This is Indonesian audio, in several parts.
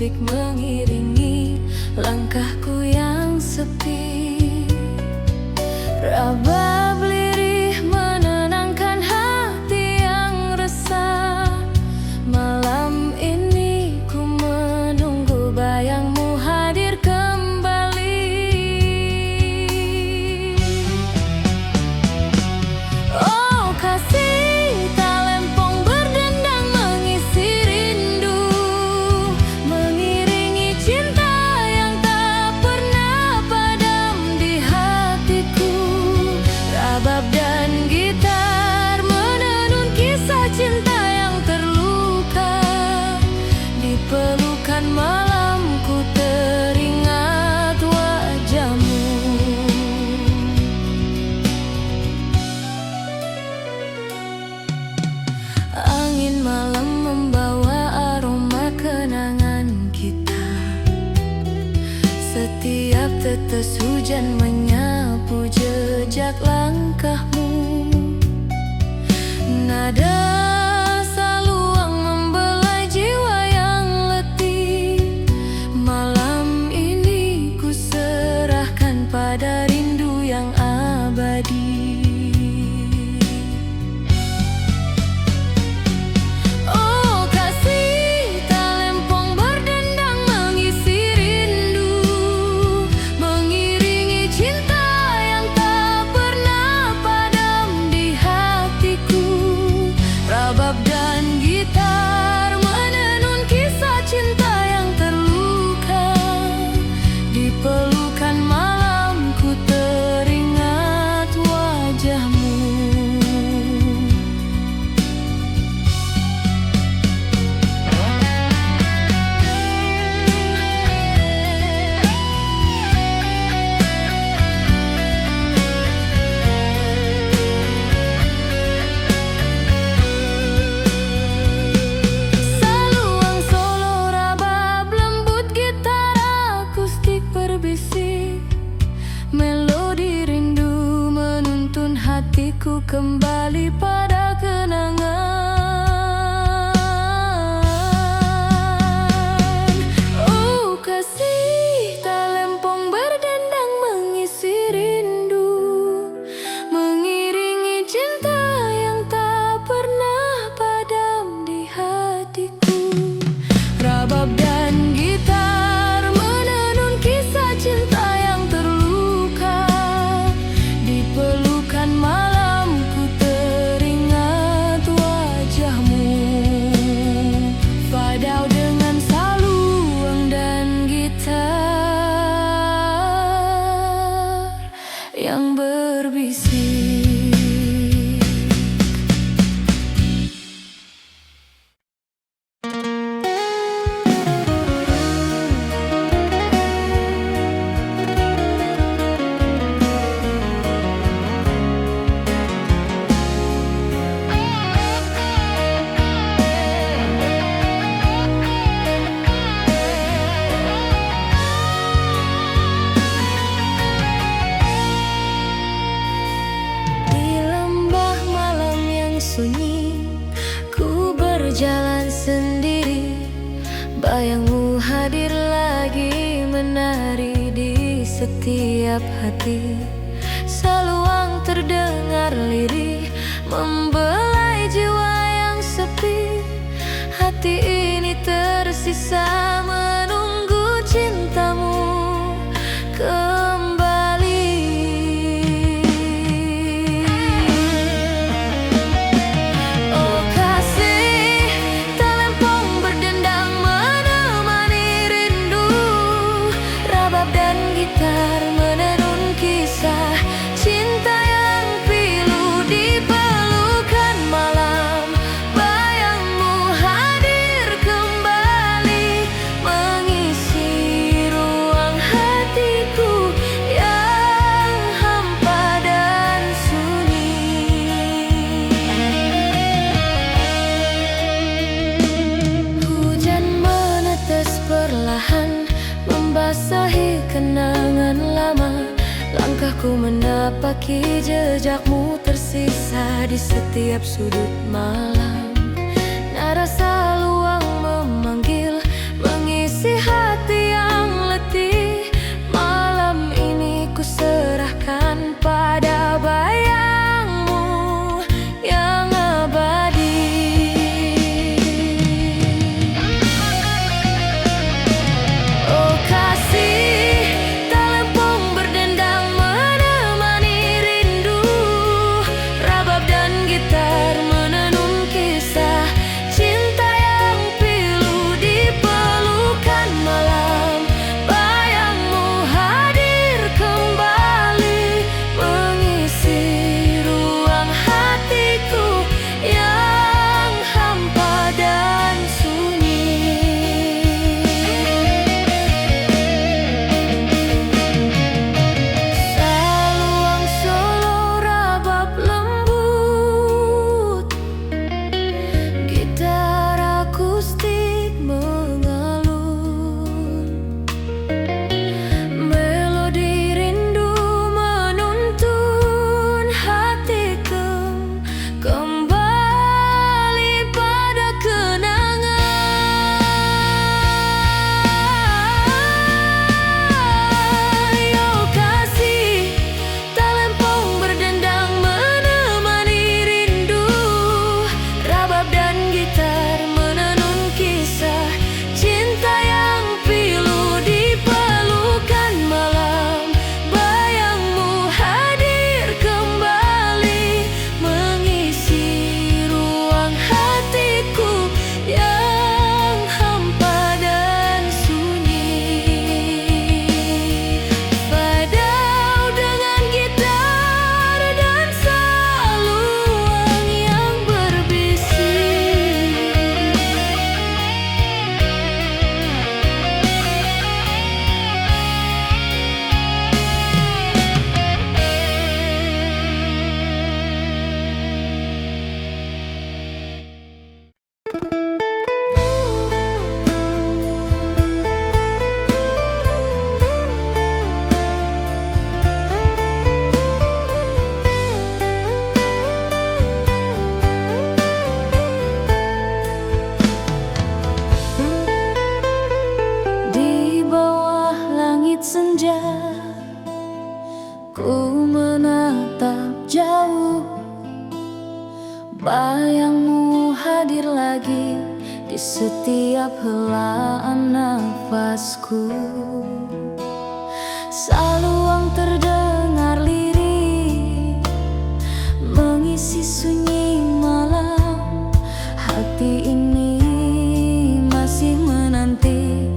akustik mengiringi langkahku yang sepi. Rabab lirih menenangkan hati yang resah. Malam ini ku menunggu bayangmu hadir kembali. Oh kasih, talempong berdendang mengisi rindu, mengiringi cinta yang tak pernah padam di hatiku. Rabab dan gitar menenun kisah cinta yang terluka. Di pelukan malamku teringat wajahmu. Angin malam membawa aroma kenangan kita. Setiap tetes hujan menyapu jejak langkahmu. Nada saluang membelai jiwa yang letih. Malam ini ku serahkan pada rindu yang abadi. Oh kasih, talempong berdendang mengisi rindu, mengiringi cinta yang tak pernah padam di hatiku. Rabab dan gitar menenun kisah cinta yang terluka. Di pelukan malamku teringat wajahmu. Saluang solo rabab lembut gitar akustik berbisik. Melodi rindu menuntun hatiku kembali pada kenangan. Oh kasih, talempong berdendang mengisi rindu, mengiringi cinta yang tak pernah padam di hatiku. Rabab dan gitar menenun kisah cinta yang terluka. Di pelukan malamku teringat wajahmu. Fadau dengan saluang dan gitar yang berbisik. Di lembah malam yang sunyi, ku berjalan sendiri. Bayangmu hadir lagi menari di setiap hati. Saluang terdengar lirih membelai jiwa yang sepi. Hati ini tersisa menunggu cintamu kembali. Oh kasih, talempong berdendang menemani rindu. Rabab dan gitar menenun kisah cinta yang pilu. Di pelukan malam bayangmu hadir kembali, mengisi ruang hatiku yang hampa dan sunyi. Hujan menetes perlahan membasahi kenangan lama. Langkahku menapaki jejakmu tersisa di setiap sudut malam. Nada saluang memanggil, mengisi terbit senja, ku menatap jauh, bayangmu hadir lagi di setiap helaan nafasku. Saluang terdengar lirih, mengisi sunyi malam. Hati ini masih menanti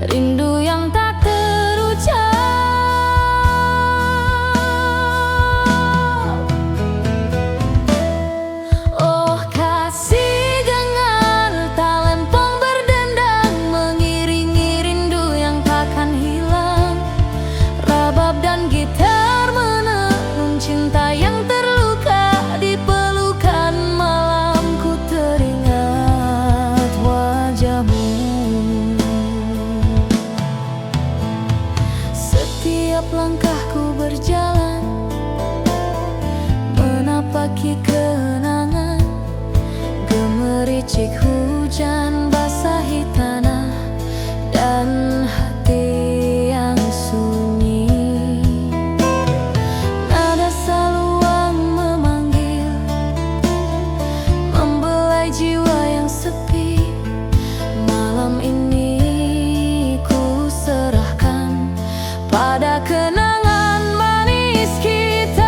rindu yang tak terucap. Oh kasih, dengar talempong berdendang, mengiringi rindu yang takkan hilang. Rabab dan gitar menenun cinta yang terluka di pelukan malam. Ku teringat wajahmu, setiap langkahku berjalan, menapaki kenangan. Gemericik hujan basahi tanah dan hati yang sunyi. Nada saluang memanggil, membelai jiwa yang sepi. Malam ini ku serahkan pada kenangan manis kita.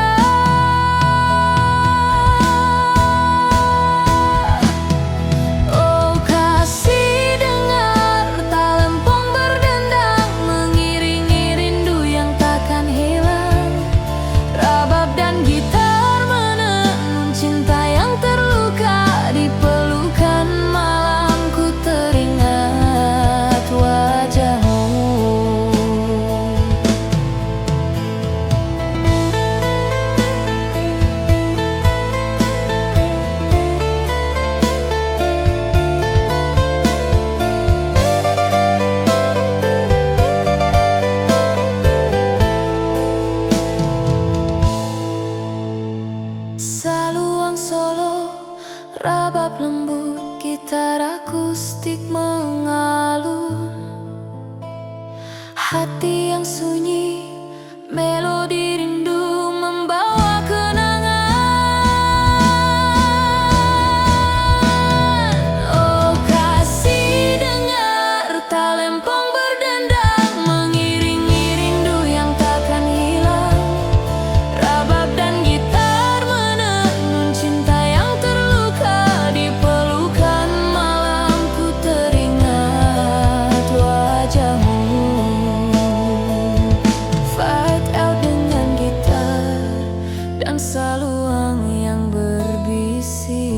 Oh kasih, dengar talempong berdendang, mengiringi rindu yang takkan hilang. Rabab dan gitar menenun cinta yang terluka di pelukan malam. Ku teringat wajahmu, saluang solo, rabab lembut, gitar akustik mengalun. Hati yang sunyi, melodi rindu membawa kenangan. Oh kasih, dengar talempong berdendang, mengiringi rindu yang takkan hilang. Rabab dan gitar menenun cinta yang terluka di pelukan malam. Ku teringat wajahmu. Fight out dengan gitar dan saluang yang berbisik.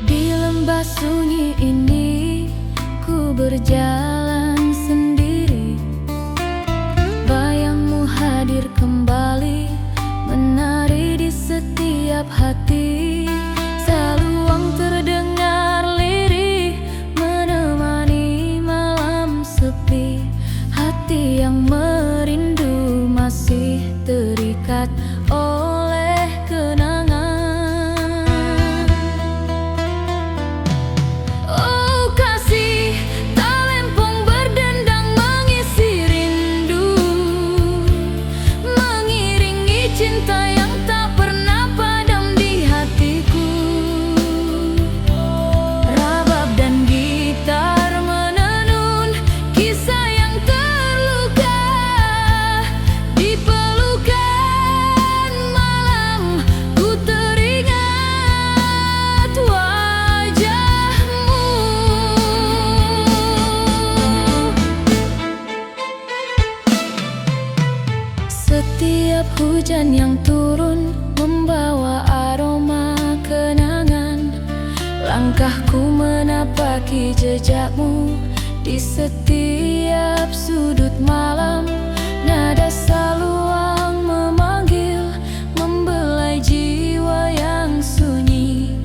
Di lembah sunyi ini ku berjalan sendiri, bayangmu hadir kembali, menari di setiap hati. Saluang terdengar lirih, menemani malam sepi. Hati yang merindu masih terikat oleh kenangan. Oh kasih, talempong berdendang, mengisi rindu, mengiringi cinta yang tak pernah padam di hatiku. Rabab dan gitar menenun kisah yang terluka di pelukan malam. Ku teringat wajahmu, setiap hujan yang turun membawa aroma kenangan. Langkahku menapaki jejakmu di setiap setiap sudut malam. Nada saluang memanggil, membelai jiwa yang sunyi.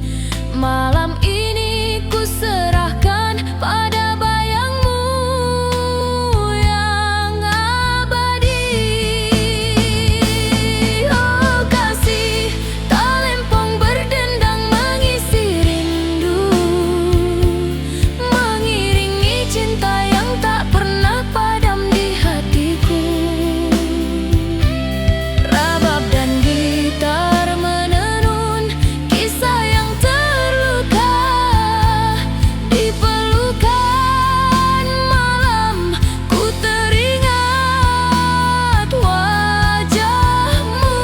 Malam ini ku serahkan pada bayangmu yang abadi. Oh kasih, talempong berdendang mengisi rindu, mengiringi cinta yang tak pernah padam di hatiku. Rabab dan gitar menenun kisah yang terluka, di pelukan malam ku teringat wajahmu.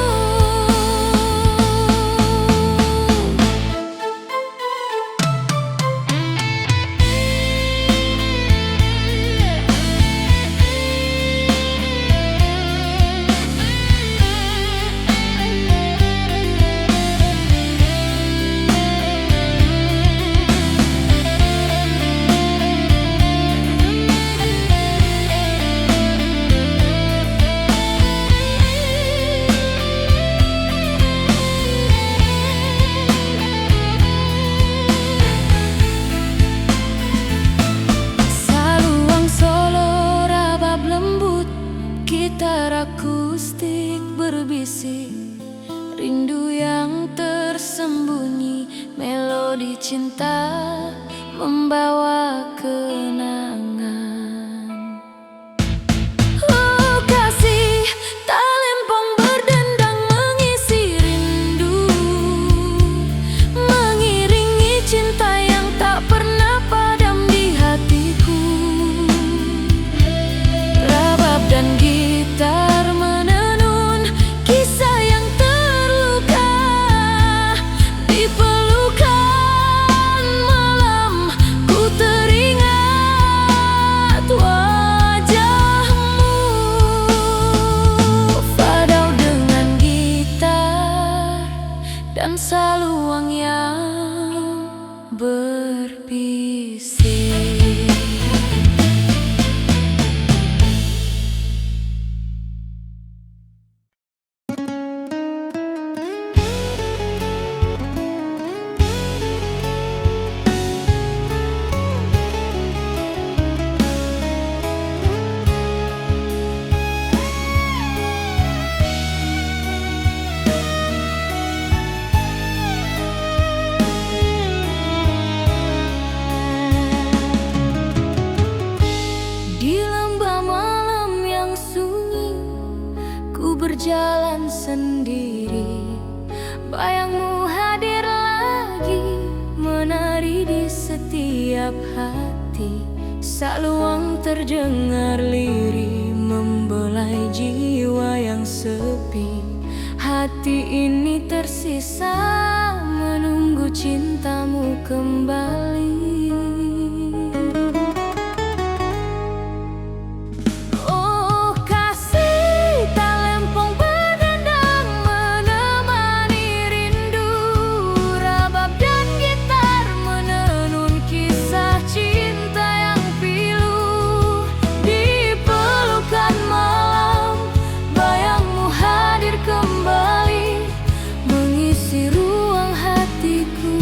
Saluang solo, rabab lembut, gitar akustik berbisik, rindu yang tersembunyi, melodi cinta membawa kenangan. Oh kasih, talempong berdendang mengisi rindu, mengiringi cinta yang tak pernah padam di hatiku. Rabab dan gitar menenun kisah yang terluka, di pelukan malam ku teringat wajahmu. Fadau dengan gitar dan saluang yang berbisik. Di lembah malam yang sunyi, ku berjalan sendiri. Bayangmu hadir lagi, menari di setiap hati. Saluang terdengar lirih, membelai jiwa yang sepi. Hati ini tersisa menunggu cintamu kembali. Oh kasih, talempong berdendang menemani rindu, rabab dan gitar menenun kisah cinta yang pilu. Di pelukan malam, bayangmu hadir kembali, mengisi ruang hatiku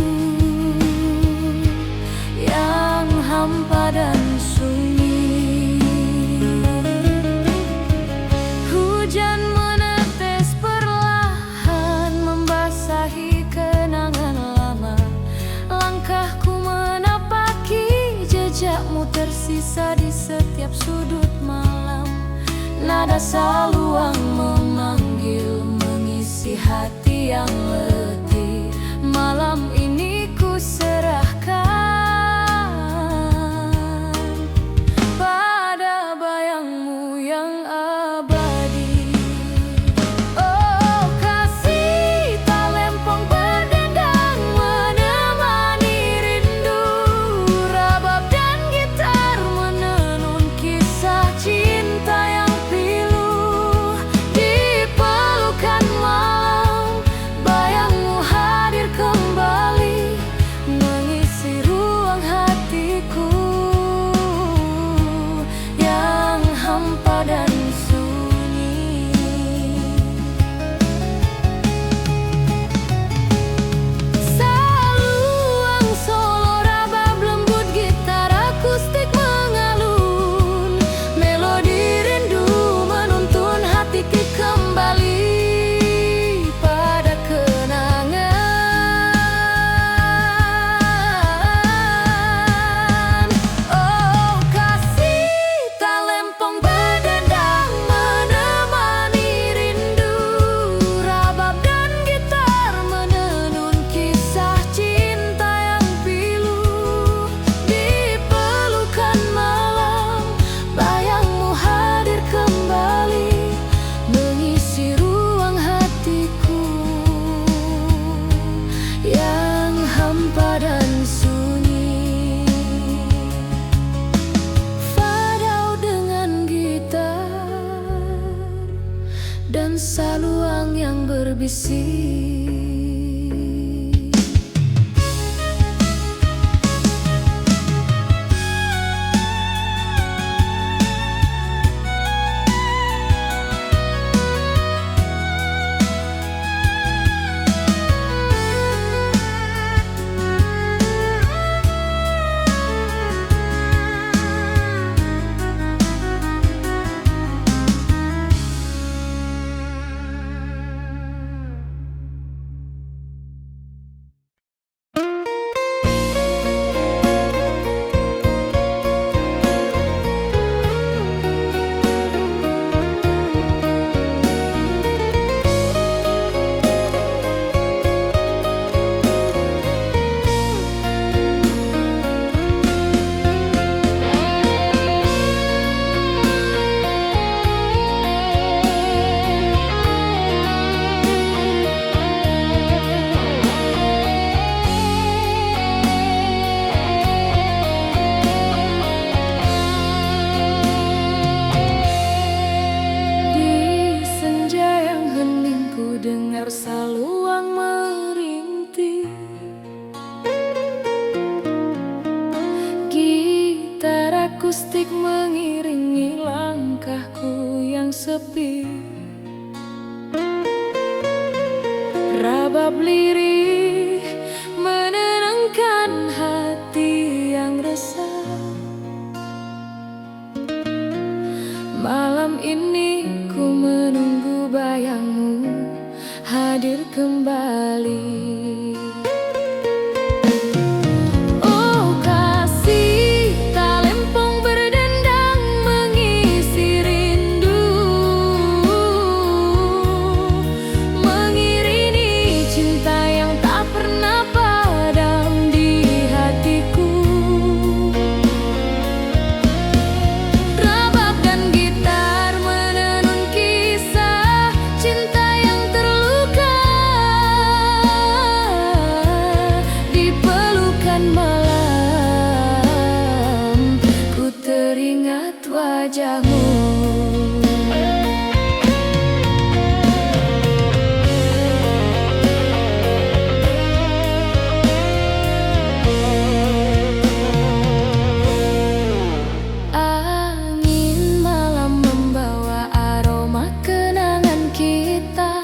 yang hampa dan sunyi. Hujan menetes perlahan, membasahi kenangan lama. Langkahku menapaki jejakmu tersisa di setiap sudut malam. Nada saluang memanggil, mengisi hati yang letih. Malam ini ku serahkan pada bayangmu yang abadi. Oh kasih, talempong berdendang menemani rindu, rabab dan gitar menenun kisah cinta yang pilu. Di pelukan malam, bayangmu hadir kembali, mengisi ruang saluang yang berbisik. Saluang merintih, gitar akustik mengiringi langkahku yang sepi. Rabab lirih menenangkan hati yang resah. Malam ini ku menunggu bayangmu hadir kembali. Oh kasih, talempong berdendang mengisi rindu, mengiringi cinta yang tak pernah padam di hatiku. Rabab dan gitar menenun kisah cinta yang terluka. Di pelukan malam ku teringat wajahmu. Angin malam membawa aroma kenangan kita.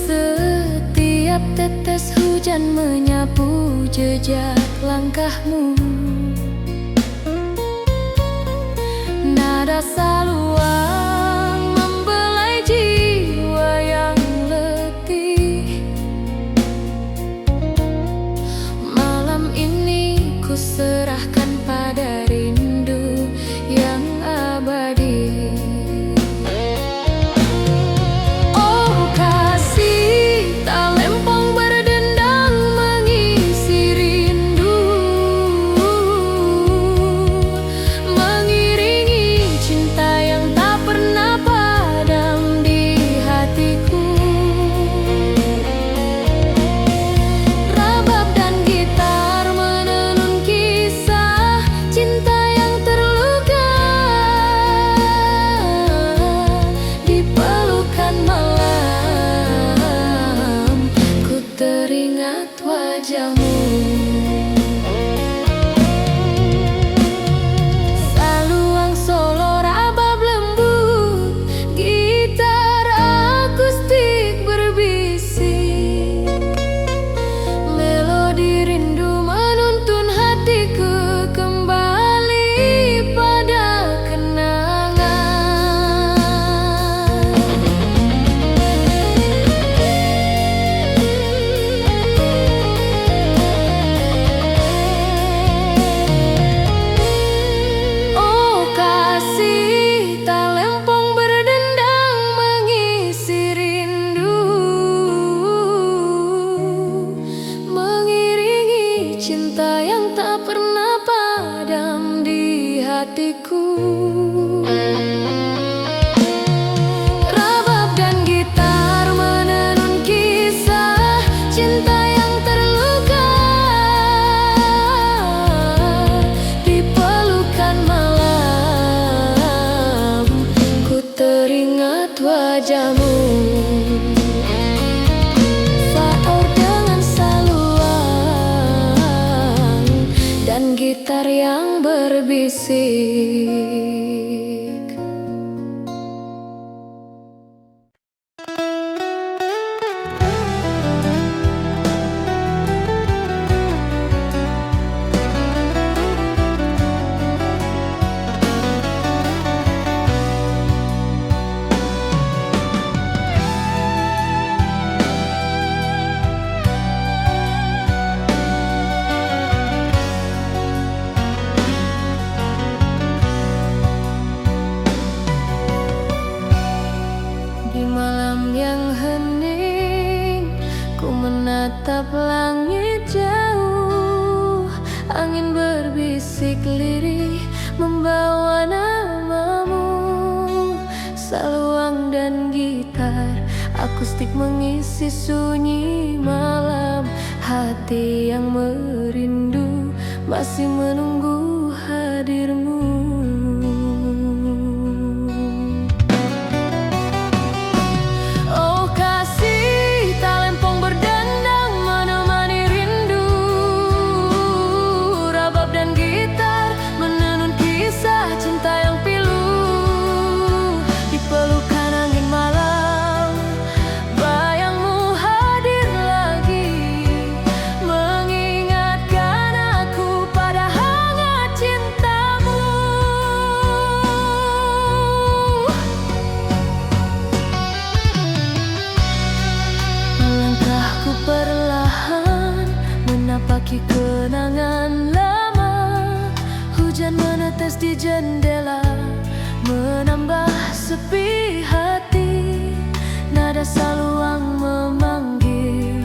Setiap tetes hujan menyapu jejak langkahmu. Nada saluang membelai jiwa yang letih. Malam ini ku serahkan pada rindu yang abadi. Oh kasih, talempong berdendang mengisi rindu, mengiringi cinta yang tak pernah padam di hatiku. Rabab dan gitar menenun kisah cinta yang terluka. Di pelukan malam ku teringat wajahmu. Saluang solo rabab lembut, gitar akustik berbisik. Melodi rindu menuntun hatiku kembali pada kenangan. Oh kasih, talempong berdendang mengisi rindu, mengiringi cinta yang tak pernah padam di hatiku. Rabab dan gitar menenun kisah cinta yang terluka. Di pelukan malam dan gitar yang berbisik. Di malam yang hening, ku menatap langit jauh. Angin berbisik lirih membawa namamu. Saluang dan gitar akustik mengisi sunyi malam. Hati yang merindu masih menunggu hadirmu. Kenangan lama, hujan menetes di jendela, menambah sepi hati. Nada saluang memanggil,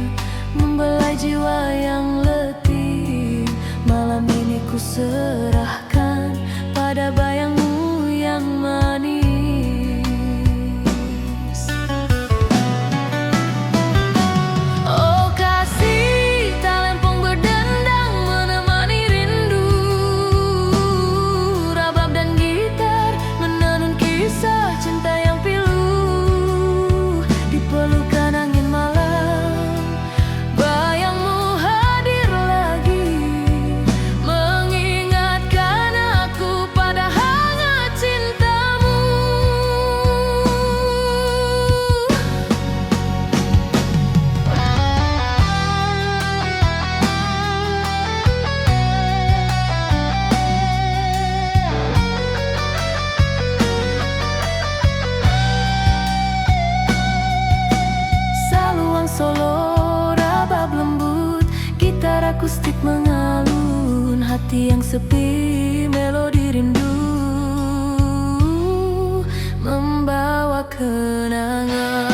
membelai jiwa yang letih. Malam ini ku serahkan pada bayangmu yang manis. Akustik mengalun, hati yang sepi, melodi rindu membawa kenangan.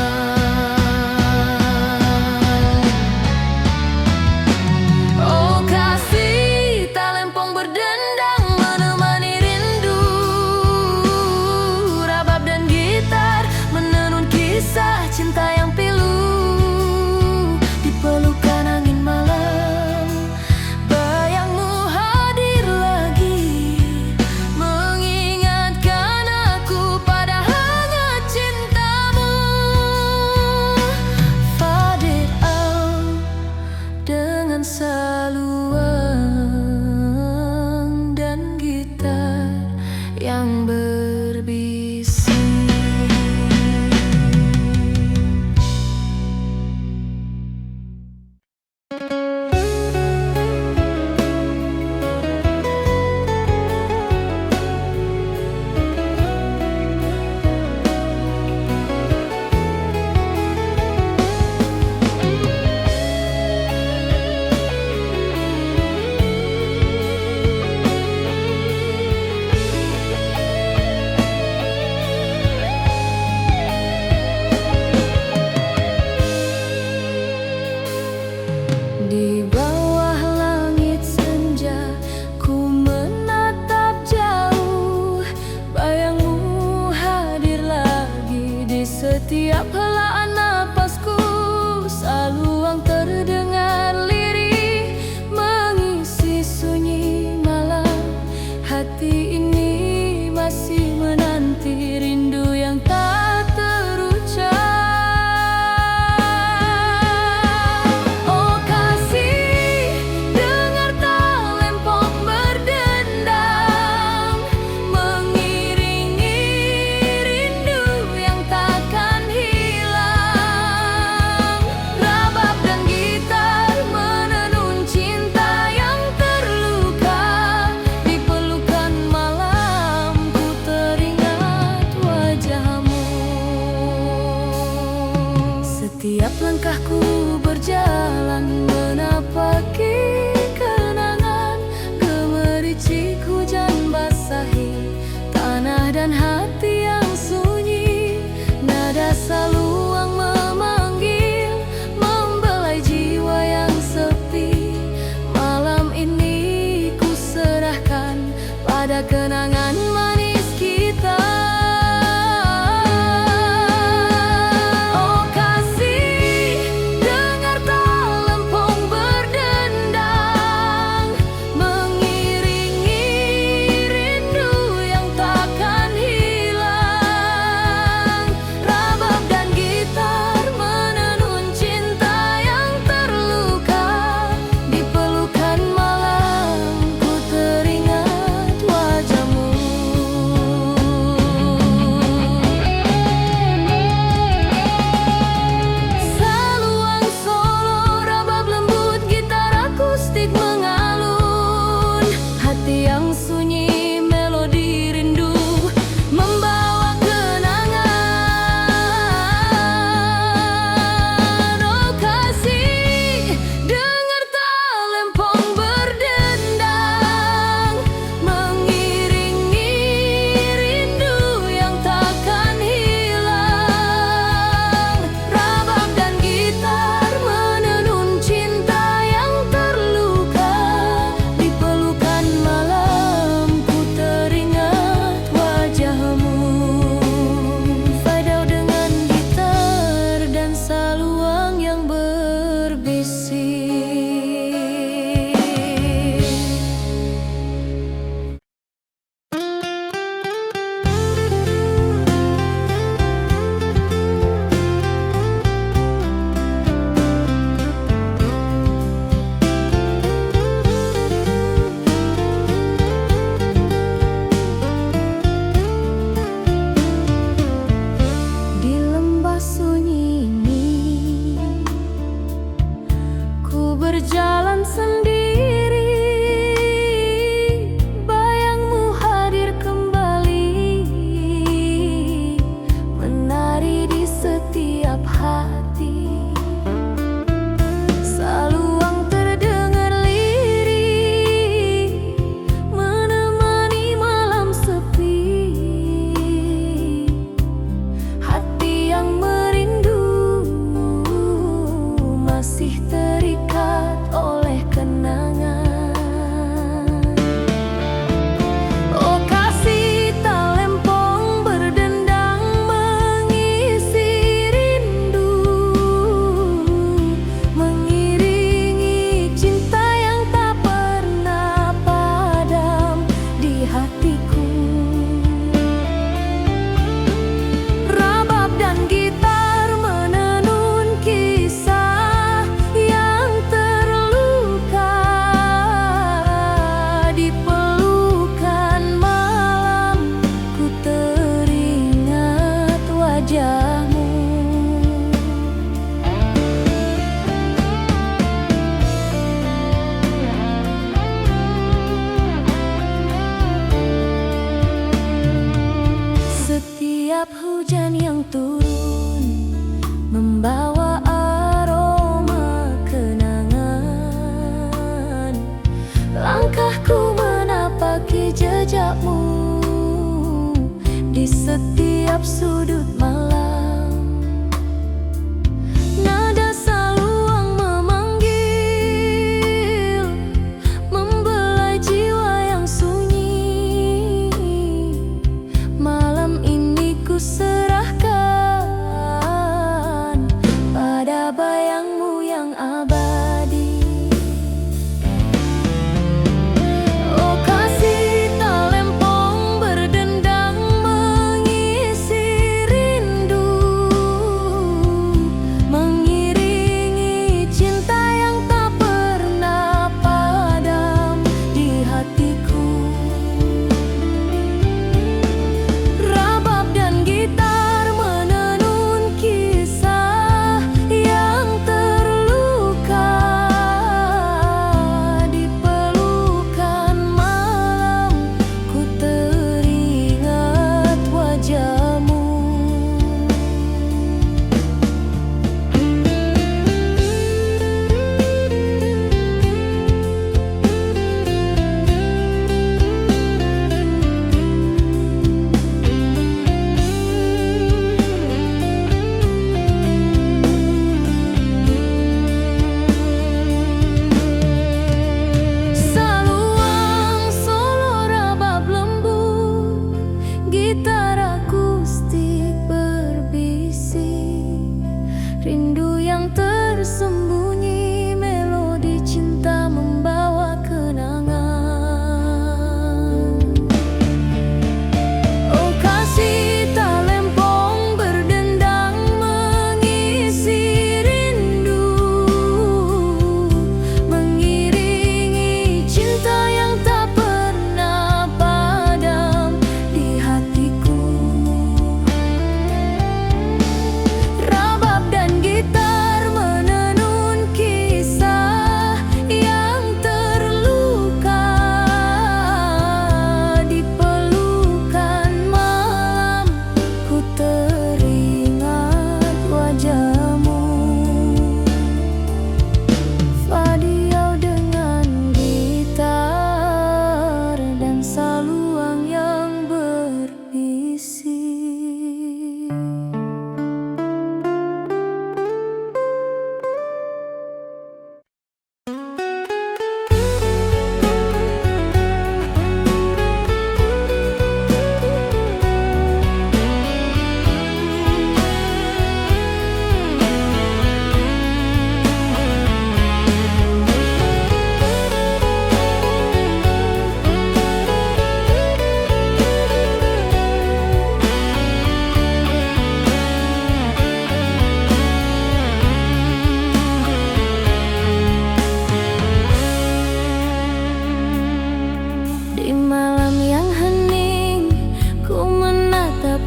Oh kasih, talempong berdendang menemani rindu. Rabab dan gitar menenun kisah cinta yang pilu. Di pelukan angin malam, cinta licik hujan basahi tanah dan hati yang sunyi. Nada saluang memanggil, membelai jiwa yang sepi. Malam ini ku serahkan pada kenangan manis kita. Oh kasih, dengar talempong berdendang, mengiringi rindu yang takkan hilang. Rabab dan gitar menenun cinta yang terluka. Di pelukan malam ku teringat wajahmu. Saluang solo, rabab lembut, gitar akustik mengalun. Hati yang sunyi, melodi rindu membawa kenangan. Oh kasih, dengar talempong berdendang, mengiringi rindu yang takkan hilang. Rabab dan gitar menenun cinta yang terluka. Di pelukan malam ku teringat wajahmu. Fadau dengan gitar dan saluang yang berbisik. Di lembah sunyi ini ku berjalan sendiri. Bayangmu hadir kembali, menari di setiap hati. Saluang terdengar lirih, menemani malam sepi. Hati yang merindu masih terikat oleh kenangan. Oh kasih, talempong berdendang, mengisi rindu, mengiringi cinta yang tak pernah padam di hatiku. Rabab dan gitar menenun kisah yang terluka. Di pelukan malam ku teringat wajahmu. Setiap hujan yang turun membawa aroma kenangan. Langkahku menapaki jejakmu di setiap sudut malam. Nada saluang memanggil, membelai jiwa yang sunyi. Malam ini ku serahkan pada bayangmu yang abadi. Oh kasih, talempong berdendang, mengisi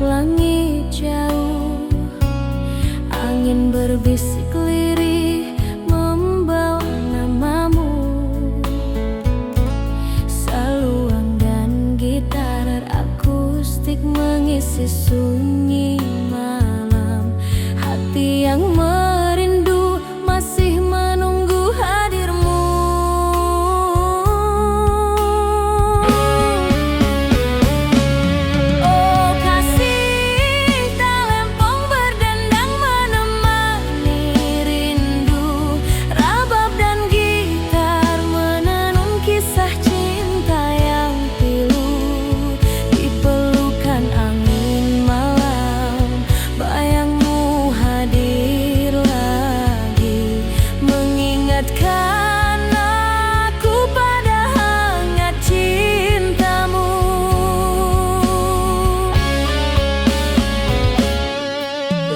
langit jauh, angin berbisik lirih membawa namamu. Saluang dan gitar akustik mengisi sunyi malam. Hati yang merindu masih menunggu hadirmu. Oh kasih, talempong berdendang menemani rindu. Rabab dan gitar menenun kisah cinta yang pilu. Di pelukan angin malam, bayangmu hadir lagi, mengingatkan aku pada hangat cintamu.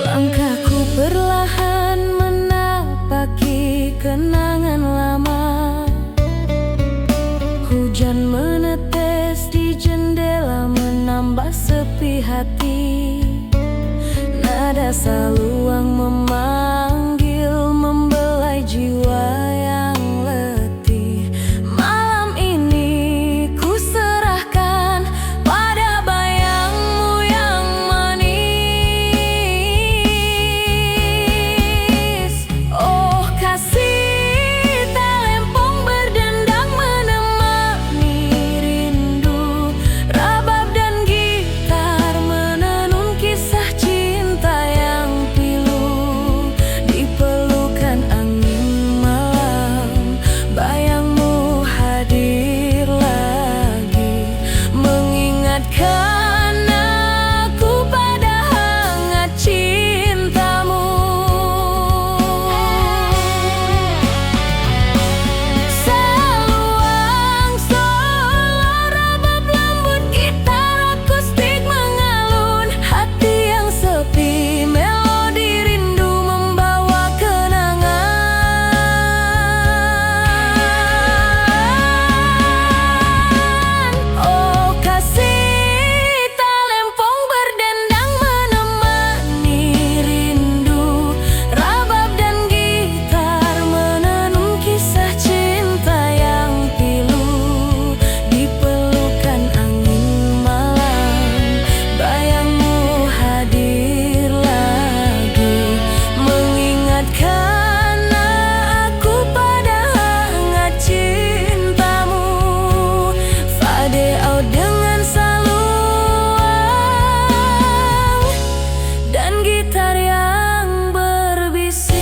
Langkahku perlahan menapaki kenangan lama. Hujan menetes di jendela menambah sepi hati. Nada saluang memanggil, membelai jiwa yang letih. Malam ini ku serahkan pada bayangmu yang manis. Oh kasih, talempong berdendang menemani rindu. Rabab dan gitar menenun kisah cinta yang pilu. Di pelukan angin malam, bayangmu hadir lagi, mengingatkan aku pada hangat cintamu. Saluang solo, rabab lembut, gitar akustik mengalun. Hati yang sepi, melodi rindu membawa kenangan. Oh kasih, talempong berdendang menemani rindu. Rabab dan gitar menenun kisah cinta yang pilu. Di pelukan angin malam, bayangmu hadir lagi, mengingatkan aku pada hangat cintamu. Fade out dengan saluang dan gitar yang berbisik.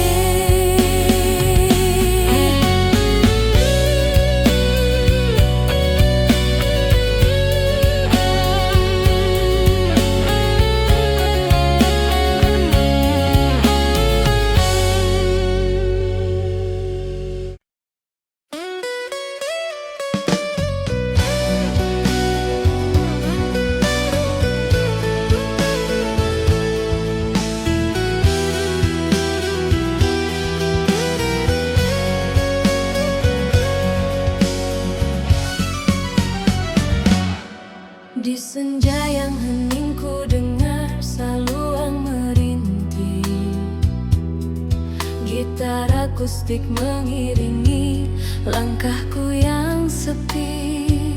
Di senja yang hening ku dengar saluang merintih. Gitar akustik mengiringi langkahku yang sepi.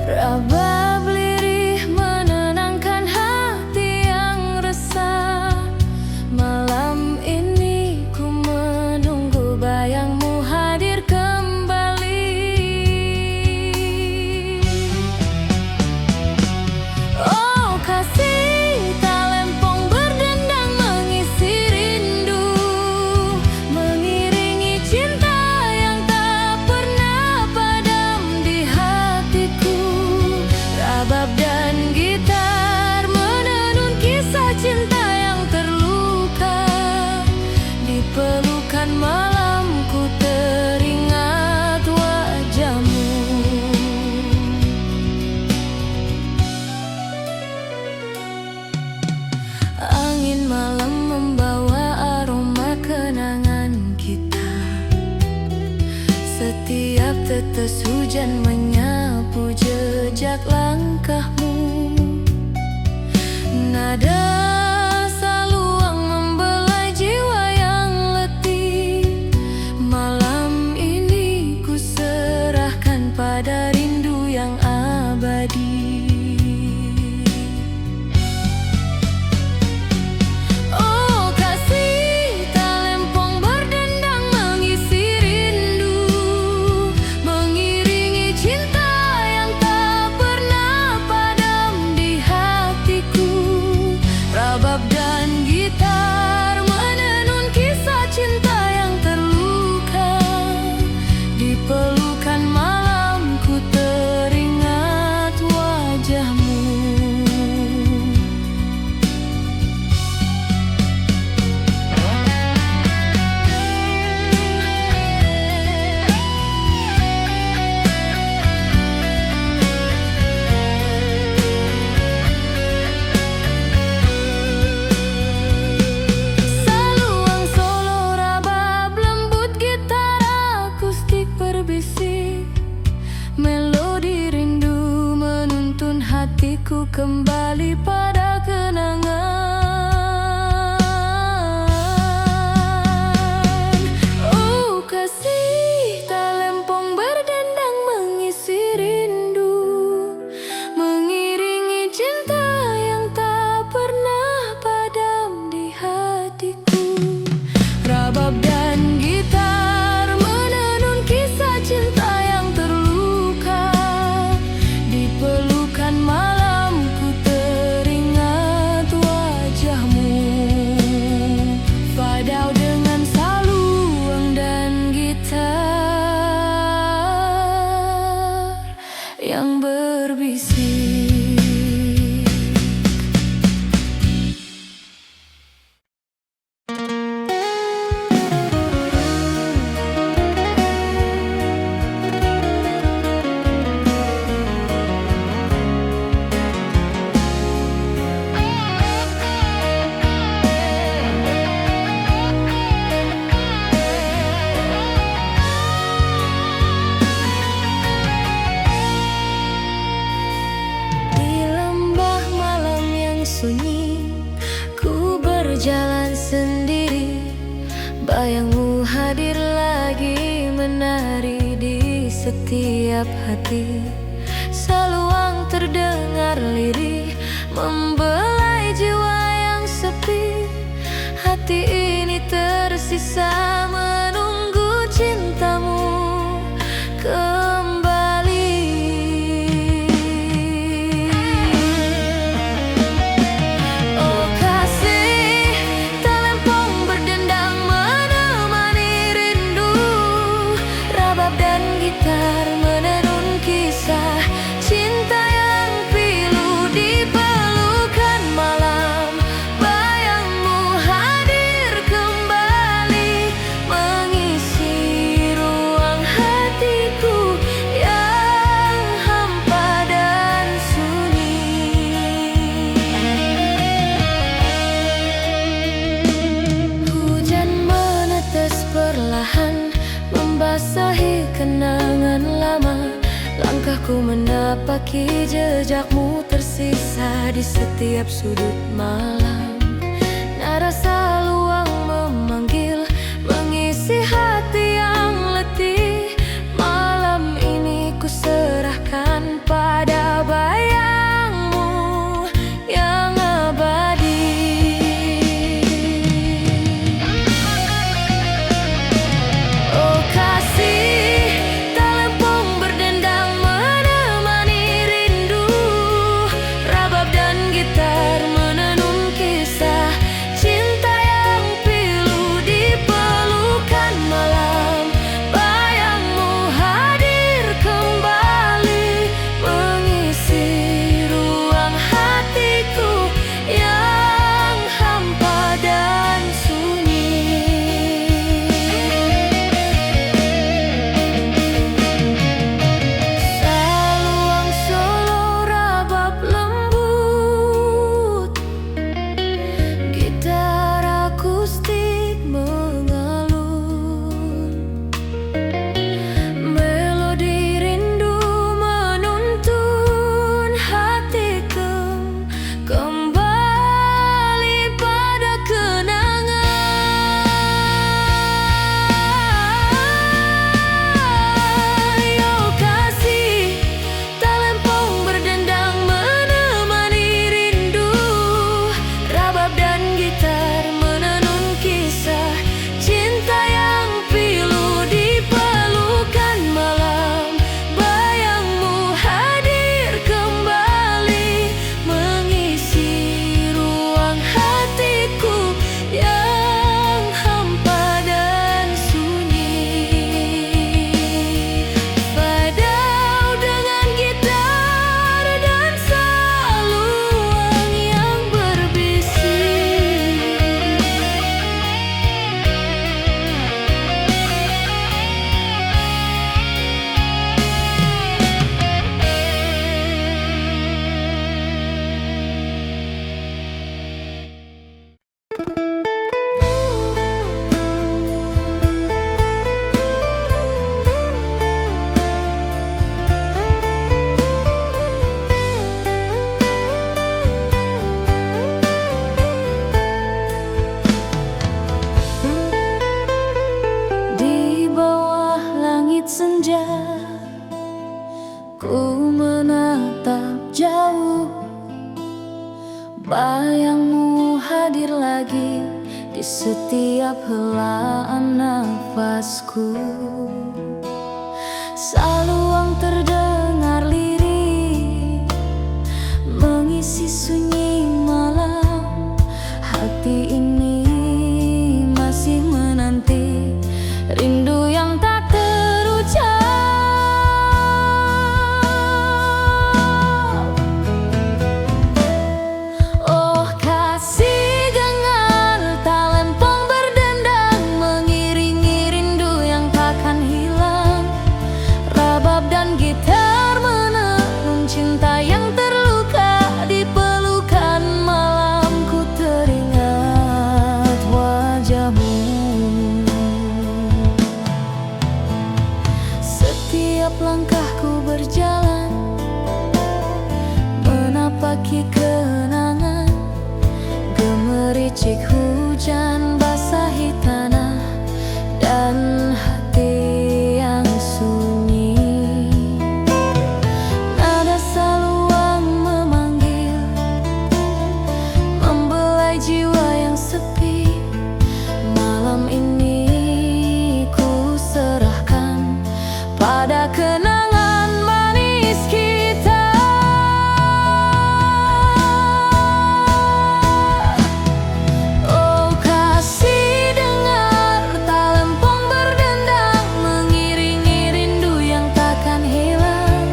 Rabab lirih menenangkan hati yang resah. Malam ini ku menunggu bayangmu hadir kembali. Oh kasih, talempong berdendang mengisi rindu, mengiringi cinta yang tak pernah padam di hatiku. Rabab dan gitar menenun kisah cinta yang terluka. Di pelukan malamku teringat wajahmu. Angin malam membawa aroma kenangan kita. Setiap tetes hujan menyapu jejak langkahmu. kembali pada kenangan. Oh kasih, talempong berdendang mengisi rindu, mengiringi cinta yang tak pernah padam di hatiku. Rabab dan gitar menenun kisah cinta yang terluka. Di pelukan malam ku teringat wajahmu, fadau dengan saluang dan gitar yang berbisik. Sunyi, ku berjalan sendiri. Bayangmu hadir lagi, menari di setiap hati. Saluang terdengar lirih, membelai jiwa yang sepi. Hati ini tersisa menunggu cintamu kembali. Gitar menenun kisah cinta yang pilu di pelukan malam. Bayangmu hadir kembali, mengisi ruang hatiku yang hampa dan sunyi. Hujan menetes perlahan, membasahi kenangan lama. Langkahku menapaki jejakmu tersisa di setiap sudut malam. Nada saluang memanggil, mengisi hati yang letih. Malam ini ku serahkan pada bayangmu yang abadi. Oh kasih, talempong berdendang menemani rindu. Rabab dan gitar menenun kisah cinta Bayangmu hadir lagi di setiap helaan nafasku. Saluang terdengar lirih mengisi sunyi malam. Hati ini masih menanti rindu yang tak terucap. Oh kasih, dengar talempong berdendang mengiringi rindu yang takkan hilang. Rabab dan gitar menenun cinta yang terluka. Di pelukan malam ku teringat wajahmu. Setiap langkahku berjalan menapaki kenangan. Gemericik hujan basahi tanah dan hati yang sunyi. Nada saluang memanggil, membelai jiwa yang sepi. Malam ini ku serahkan pada kenangan manis kita. Oh kasih, dengar talempong berdendang mengiringi rindu yang takkan hilang.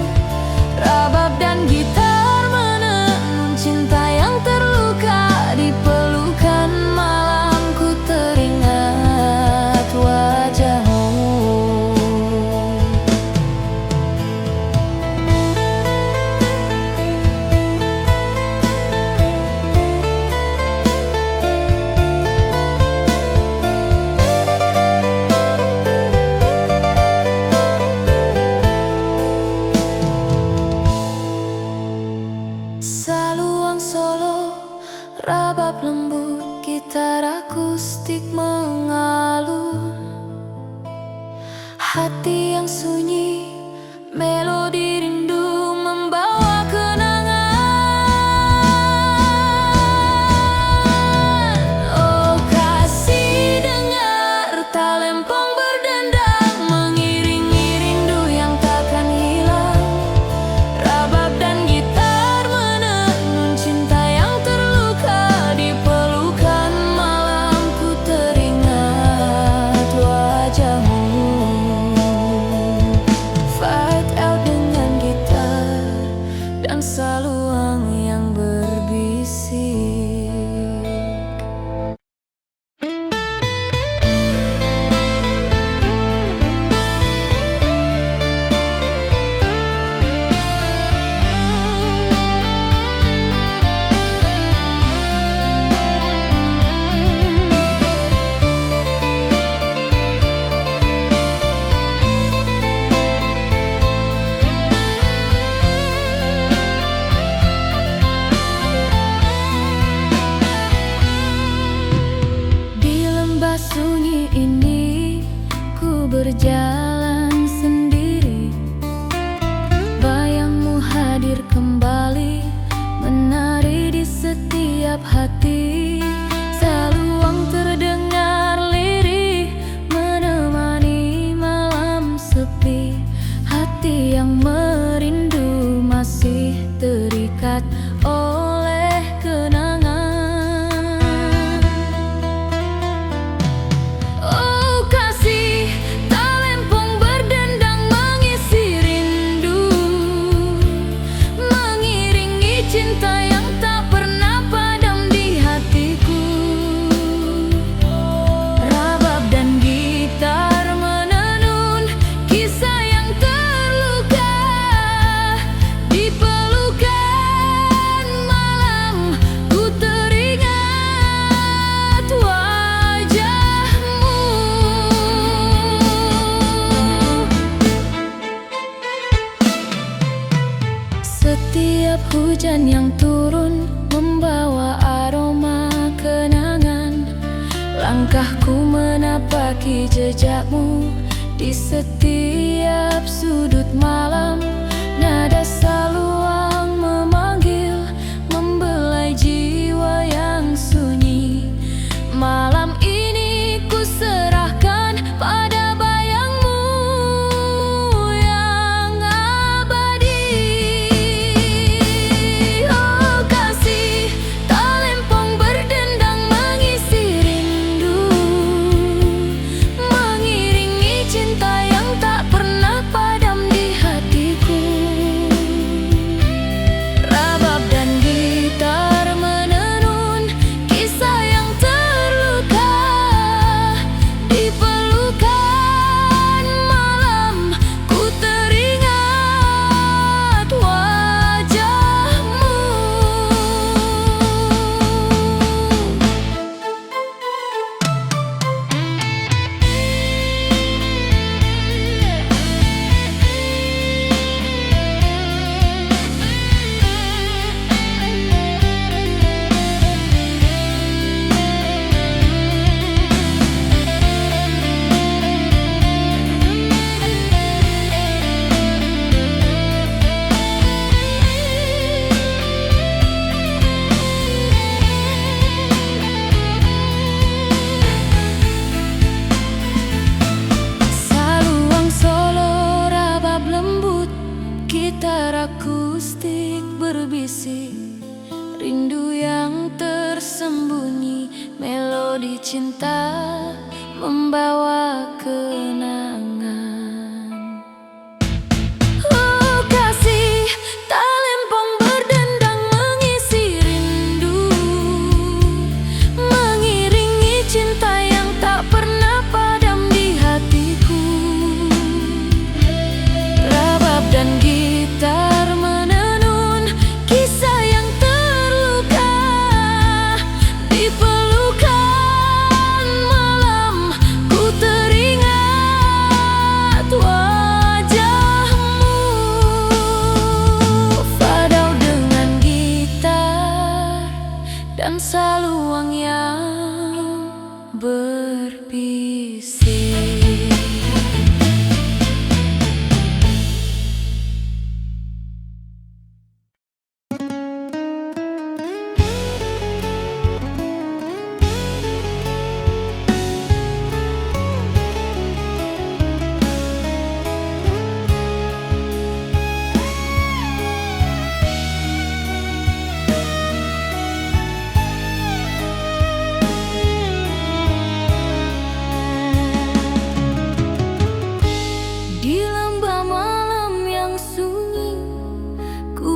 Rabab dan gitar menenun cinta yang terluka. Di pelukan malam ku teringat wajahmu. Saluang solo, rabab lembut, gitar akustik mengalun. Hati yang sunyi, melodi rindu membawa kenangan. Oh kasih, dengar talempong berdendang mengiringi rindu yang takkan hilang. Rabab dan gitar menenun cinta yang terluka. Di pelukan malam ku teringat wajahmu. Fight out dengan gitar dan saluang yang berbisik. Di lembah sunyi ini ku berjalan sendiri. Bayangmu hadir kembali menari di setiap hati. Saluang terdengar lirih menemani malam sepi. Hati yang merindu masih terikat oleh kenangan. Oh kasih, talempong berdendang mengisi rindu, mengiringi cinta yang tak pernah padam di hatiku. Rabab dan gitar menenun kisah yang terluka. Di pelukan malam ku teringat wajahmu. Setiap hujan yang turun membawa aroma kenangan. Langkahku menapaki jejakmu di setiap sudut malam. Nada saluang memanggil, membelai jiwa berbisik, rindu yang tersembunyi, melodi cinta membawa kenangan. Oh kasih, talempong berdendang mengisi rindu, mengiringi cinta yang tak pernah padam di hatiku. Rabab dan gitar menenun kisah yang terluka, di pelukan malam ku teringat wajahmu. Fadau dengan gitar dan saluang yang berbisik.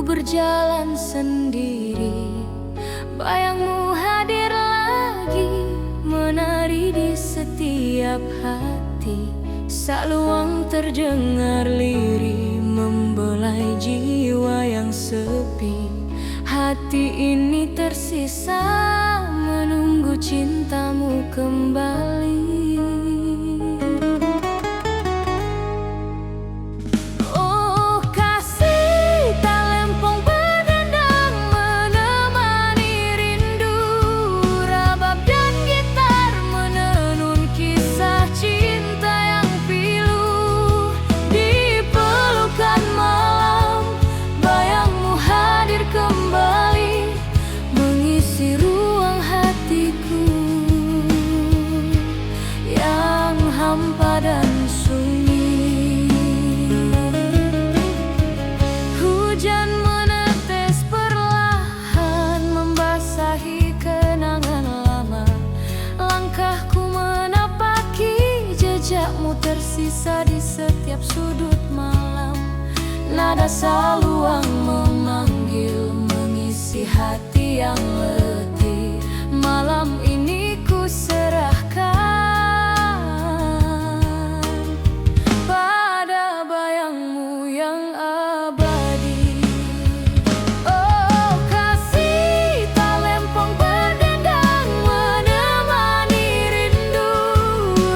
Berjalan sendiri, bayangmu hadir lagi, menari di setiap hati. Saluang terdengar lirih, membelai jiwa yang sepi. Hati ini tersisa menunggu cintamu kembali. Hujan menetes perlahan, membasahi kenangan lama. Langkahku menapaki jejakmu tersisa di setiap sudut malam. Nada saluang memanggil, mengisi hati yang letih. Malam ini ku serahkan pada bayangmu yang abadi. Oh kasih, talempong berdendang menemani rindu.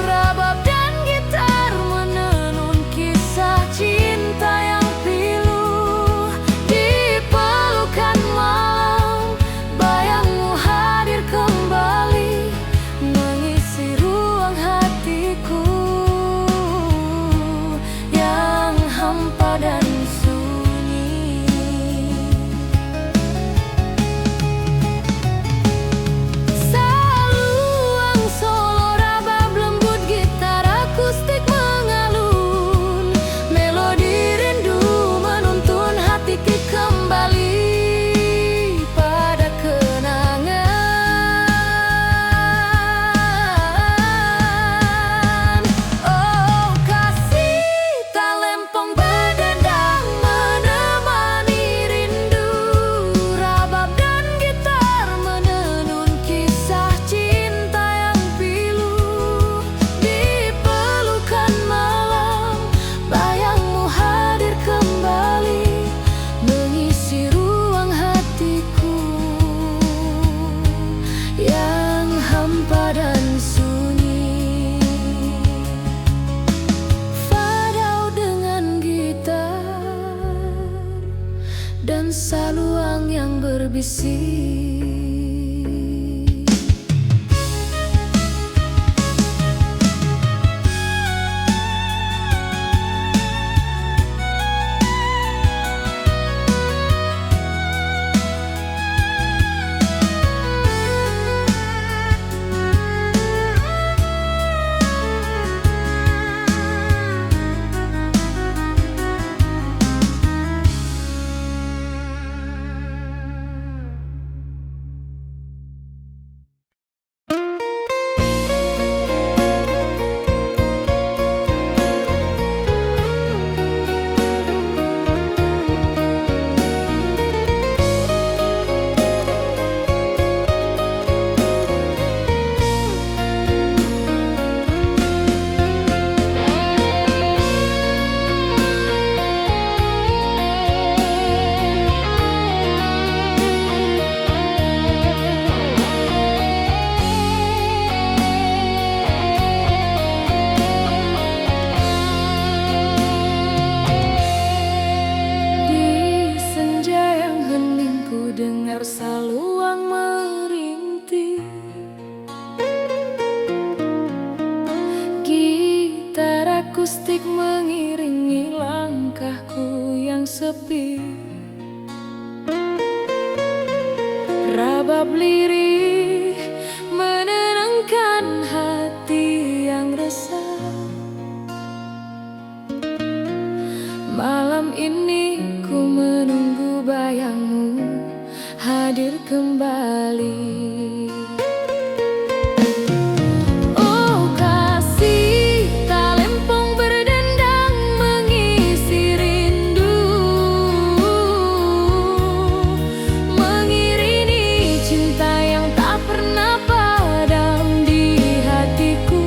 Rabab dan gitar menenun kisah cinta yang pilu. Di pelukan malam, bayangmu hadir kembali, mengisi ruang hatiku yang hampa dan sunyi. Saluang solo, rabab lembut, gitar akustik mengalun. Melodi rindu menuntun hatiku kembali pada kenangan. Oh kasih, talempong berdendang menemani rindu. Rabab dan gitar menenun kisah cinta yang pilu. Di pelukan malam, bayangmu hadir kembali, mengisi ruang hatiku yang hampa dan sunyi. Fadau dengan gitar dan saluang yang berbisik. rabab lirih menenangkan hati yang resah. Malam ini ku menunggu bayangmu hadir kembali. Oh kasih, talempong berdendang mengisi rindu, mengiringi cinta yang tak pernah padam di hatiku.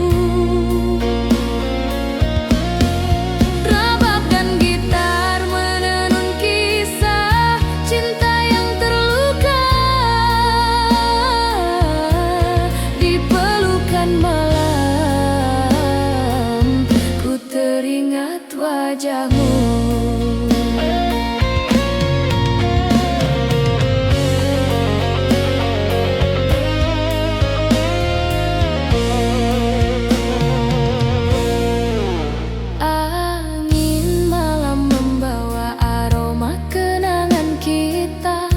Rabab dan gitar menenun kisah cinta yang terluka. Di pelukan malam ku teringat wajahmu. Angin malam membawa aroma kenangan kita.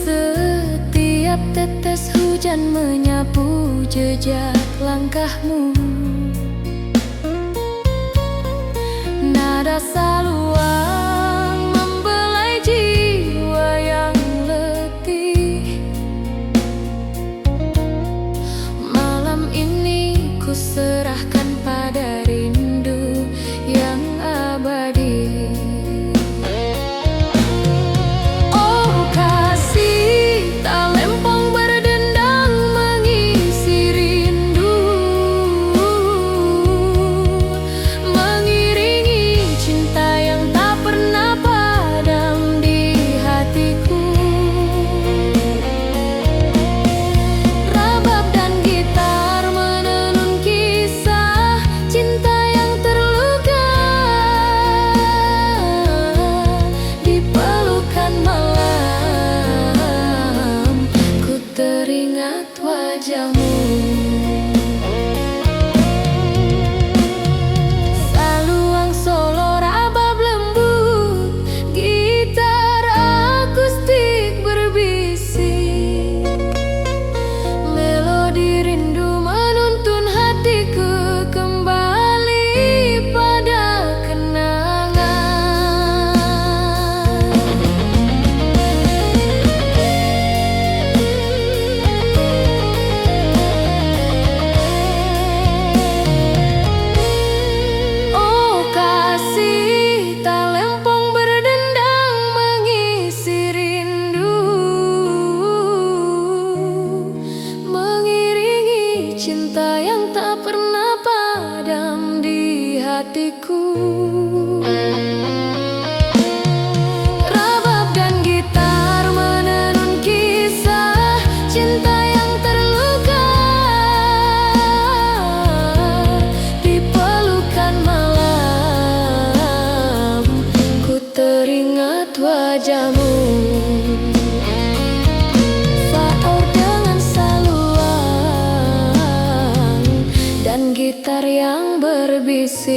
Setiap tetes hujan menyapu jejak langkahmu. Nada saluang membelai jiwa yang letih. Malam ini ku serahkan pada rindu yang abadi. Oh kasih, talempong berdendang mengisi rindu, mengiringi cinta yang tak pernah padam di hatiku. Rabab dan gitar menenun kisah cinta yang terluka. Di pelukan malam ku teringat wajahmu. Saluang solo rabab lembut, gitar akustik berbisik. Melodi rindu menuntun hatiku kembali pada kenangan. Oh kasih, talempong berdendang mengisi rindu, mengiringi cinta yang tak pernah padam di hatiku. Rabab dan gitar menenun kisah cinta yang terluka. Di pelukan malam ku teringat wajahmu. Faur dengan saluang dan gitar yang berbisik.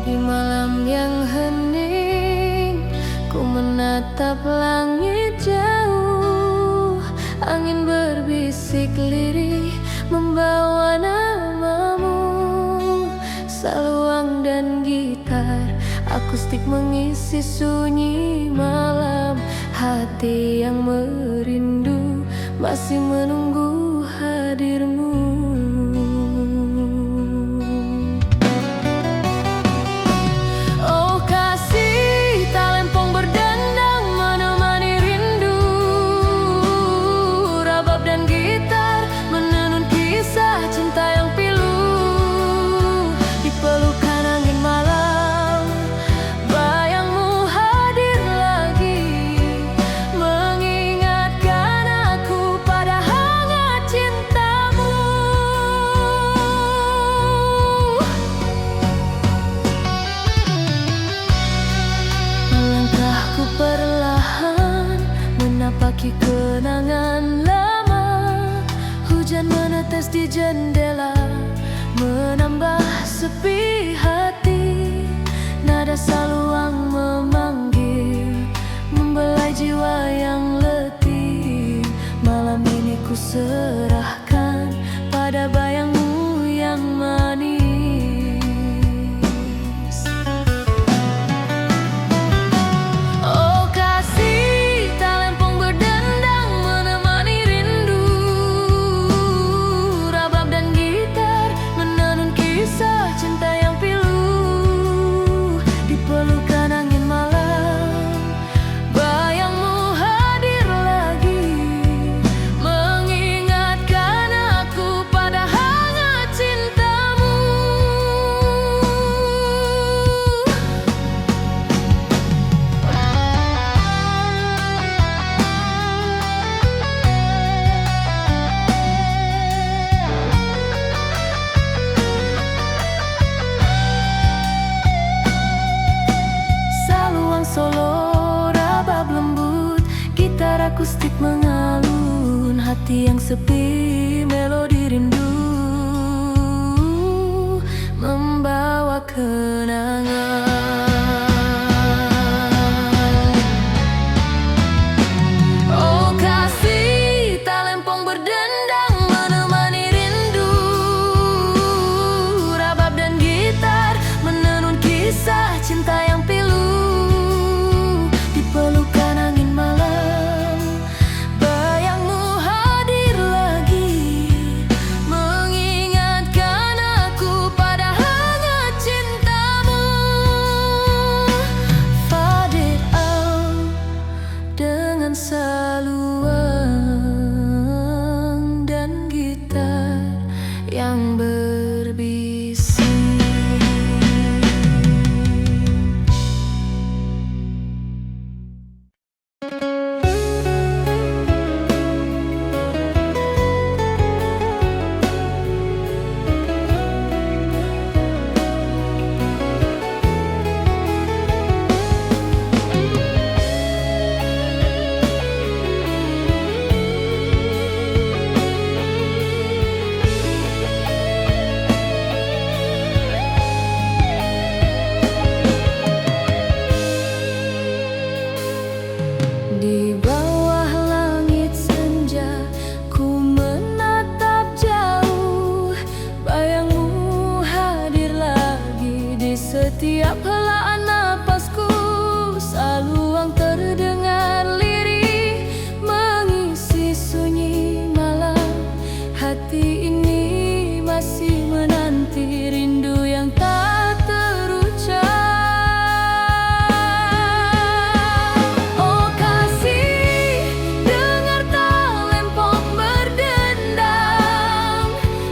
Di malam yang hening ku menatap langit jauh. Angin berbisik lirih membawa namamu. Saluang dan gitar akustik mengisi sunyi malam. Hati yang merindu masih menunggu hadirmu. Oh kasih, talempong berdendang menemani rindu. Rabab dan gitar menenun kisah cinta yang pilu. Di pelukan angin malam sepi hati, nada saluang memanggil, membelai jiwa yang letih. Malam ini ku serahkan pada bayangmu yang manis. Oh kasih, talempong berdendang menemani rindu, rabab dan gitar menenun kisah cinta yang pilu. Di pelukan angin malam, bayangmu hadir lagi, mengingatkan aku pada hangat cintamu. Saluang solo, rabab lembut, gitar akustik mengalun, hati yang sepi, melodi rindu membawa kenangan. Oh kasih, talempong berdendang menemani rindu, rabab dan gitar menenun kisah cinta yang pilu. Di pelukan angin malam, bayangmu hadir lagi, mengingatkan aku pada hangat cintamu. Faded out dengan saluang dan gitar yang berbisik. Di bawah langit senja, ku menatap jauh, bayangmu hadir lagi di setiap helaan napasku. Saluang terdengar lirih, mengisi sunyi malam. Hati ini masih menanti rindu yang tak terucap. Oh kasih, dengar talempong berdendang,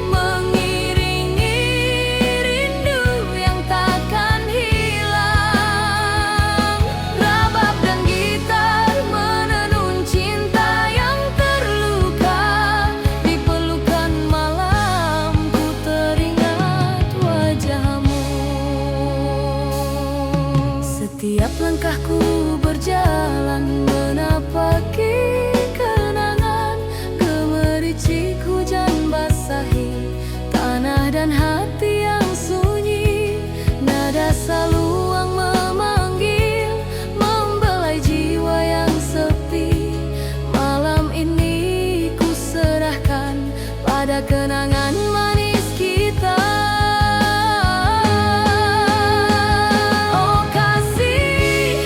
mengiringi rindu yang takkan hilang. Rabab dan gitar menenun cinta yang terluka. Di pelukan malam, ku teringat wajahmu. Setiap langkahku berjalan menapaki kenangan, gemericik hujan basahi tanah dan hati yang sunyi. Nada saluang memanggil, membelai jiwa yang sepi. Malam ini ku serahkan pada kenangan manis kita. Oh kasih,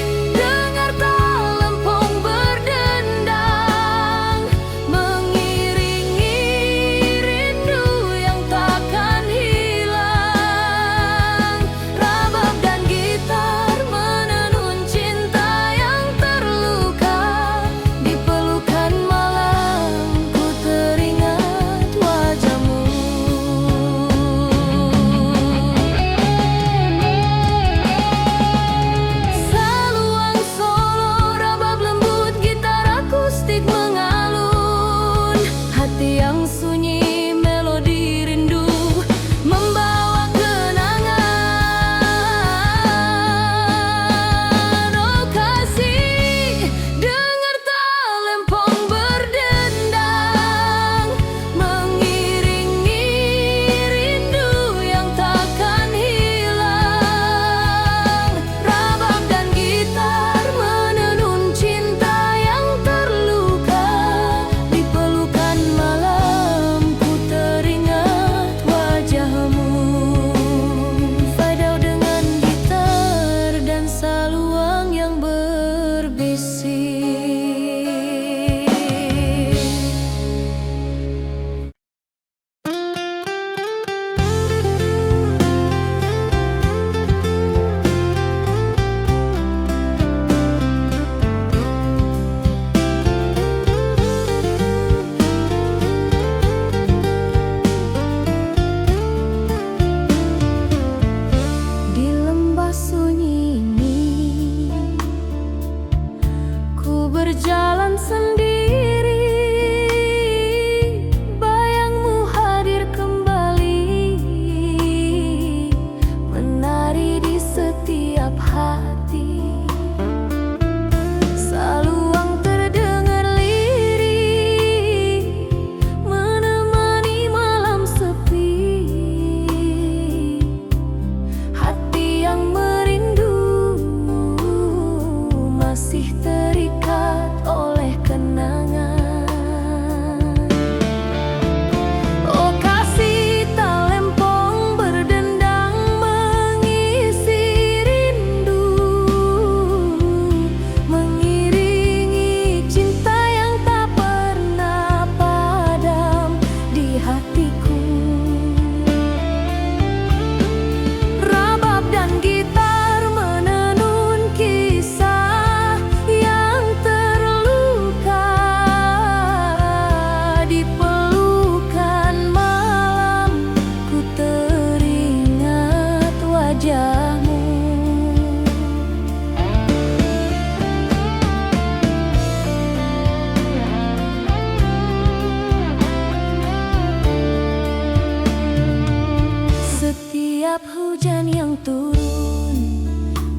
Setiap hujan yang turun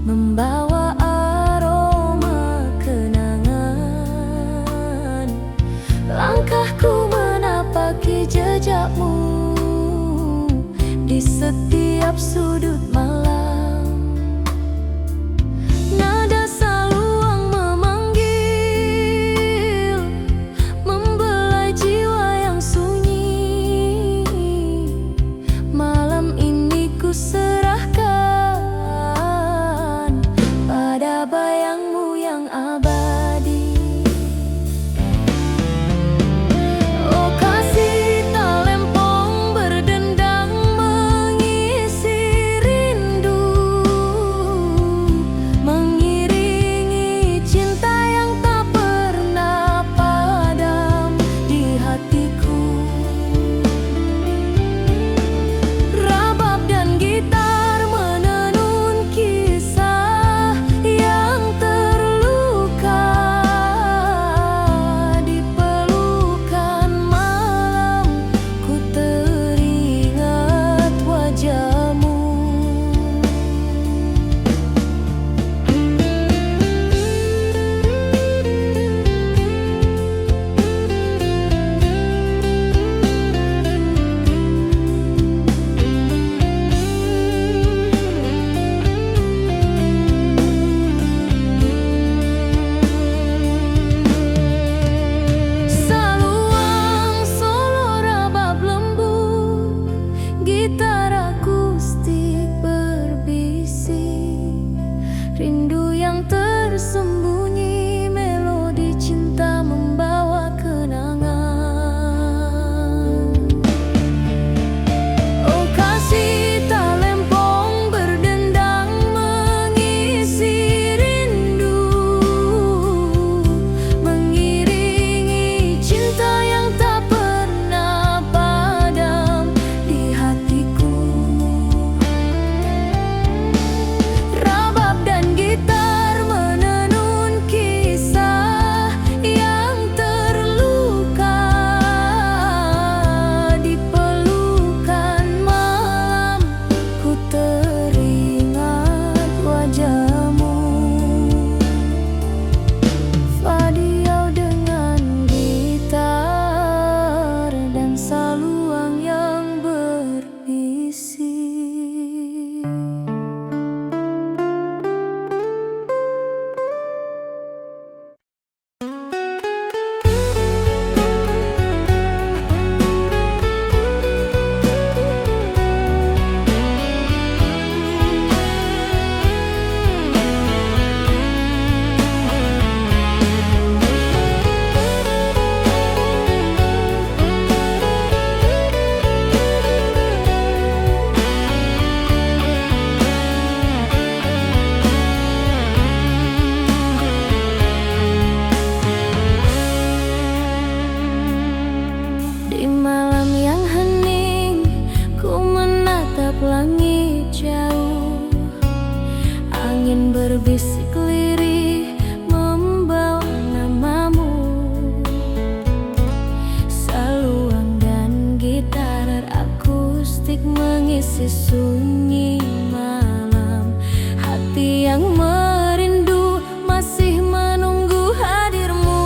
membawa aroma kenangan. Langkahku menapaki jejakmu di setiap sudut malam. Nada saluang memanggil, membelai jiwa yang sunyi. Malam ini ku serahkan pada bayangmu yang abadi. Oh kasih talempong berdendang mengisi rindu, mengiringi cinta yang tak pernah padam di hatiku. Rabab dan gitar menenun kisah yang terluka. Di pelukan malam ku teringat wajahmu. Saluang solo rabab lembut, gitar akustik berbisik, rindu yang tersembunyi, melodi cinta membawa kenangan. Oh kasih talempong berdendang mengisi rindu, mengiringi cinta yang tak pernah padam di hatiku. Rabab dan gitar menenun kisah yang terluka. Di pelukan malam ku teringat wajahmu. Fadiau dengan gitar dan saluang yang berbisik. Di malam yang hening ku menatap langit jauh. Angin berbisik lirih membawa namamu. Saluang dan gitar akustik mengisi sunyi malam. Hati yang merindu masih menunggu hadirmu.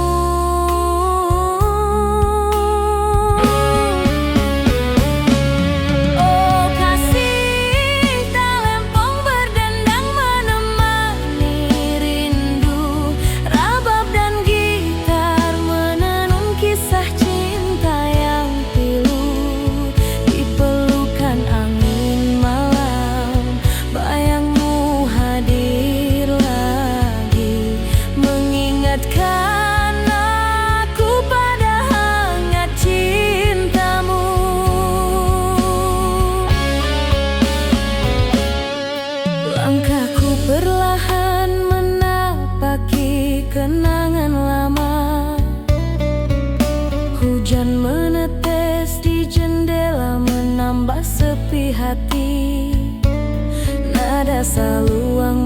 Oh kasih talempong berdendang menemani rindu. Rabab dan gitar menenun kisah cinta yang pilu. Di pelukan angin malam bayangmu hadir lagi, mengingatkan aku pada hangat cintamu. Langkahku perlahan menapaki kenangan lama. Hujan menetes di jendela menambah sepi hati. Nada saluang